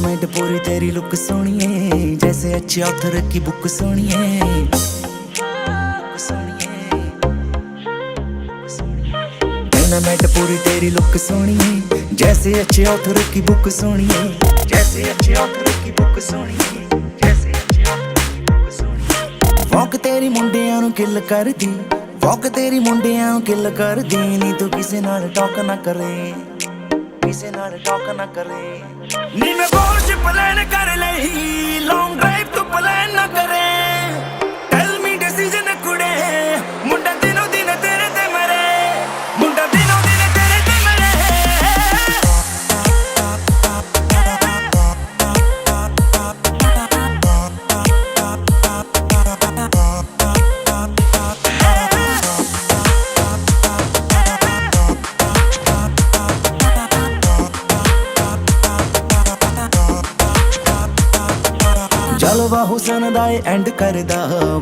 Dynamite पूरी तेरी look सोनिए, जैसे अच्छे ऑथर की बुक सोनिए। डायनामाइट पूरी तेरी लुक सोनिए, जैसे अच्छे ऑथर की बुक सोनिए, जैसे अच्छे ऑथर की बुक सोनिए, जैसे अच्छे ऑथर की बुक सोनिए। वॉक तेरी मुंडियां नूं किल कर दी, वॉक तेरी मुंडियां नूं किल कर दी। नी तू किसे नाल टॉक ना करे, किसे नाल टॉक ना करे। नी मैं बोल प्लान कर लई, लॉन्ग ड्राइव तू प्लान ना करे। टेल मी डिसीजन कुड़े, मुंडा दिनों दिन तेरे ते मरे, मुंडा दिनों दिन तेरे ते मरे। जलवा हुसन दा एंड करदा,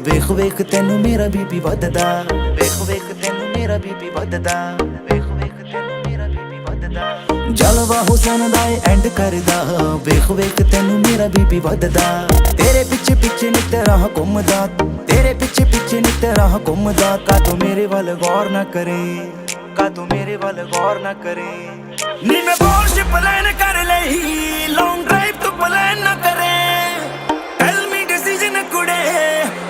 वेख वेख तेनू मेरा बीपी वधदा, वेख वेख तेनू मेरा बीपी वधदा, वेख वेख तेनू मेरा बीपी वधदा। जलवा हुसन दा एंड करदा, वेख वेख तेनू मेरा बीपी वधदा। तेरे पिछे पिछे नित राह घुमदा, तेरे पिछे पिछे नित राह घुमदा। का तू मेरे वाल गौर ना करे, का तू मेरे वाल गौर ना करे। नी मैं बोल प्लान कर लई, लॉन्ग ड्राइव तू प्लान ना करे।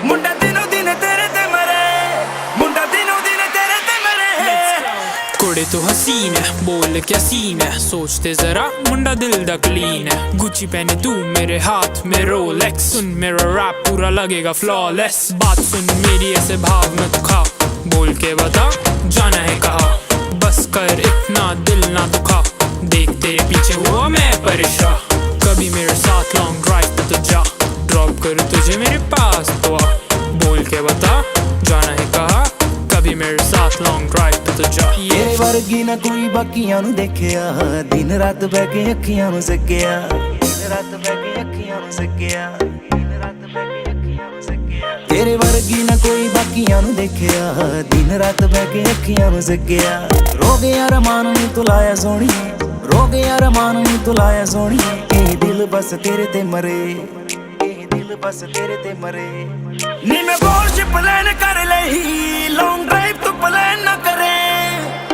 मुंडा दिनों दिन तेरे ते मरे, मुंडा दिनों दिन तेरे ते मरे। कुड़े तो हसीन है, बोल क्या सीन है, सोचते जरा मुंडा दिल दा क्लीन है। गुची पहने तू मेरे हाथ में रोलेक्स, सुन मेरा रैप पूरा लगेगा फ्लॉलेस। बात सुन मेरी ऐसे भाव में तू खा, बोल के बता जाना है कहा। बस कर इतना दिल ना दुखा, देख तेरे पीछे हुआ मैं परेशान। कभी मेरे साथ लॉन्ग ड्राइव पे तो जा, ड्रॉप कर तुझे मेरे पास तो आ। बोल के बता जाना है कहा, कभी मेरे साथ लॉन्ग ड्राइव पे तो जा। तेरे वर्गी ना कोई बाकियां नूं देखिया, दिन रात बैठ के अखियां नूं सकिया, दिन रात बैठ के अखियां नूं सकिया, दिन रात बैठ के अखियां नूं सकिया। तेरे वर्गी ना कोई बाकियां नूं देखिया, दिन रात बैठ के अखियां नूं सकिया। रो गया रमान नूं तू लाया सोहणीए, रो गया रमान नूं तू लाया सोहणीए। ए दिल बस तेरे ते मरे, बस तेरे ते मरे। नी मैं बोल प्लान कर लई, लॉन्ग ड्राइव तू प्लान ना करे।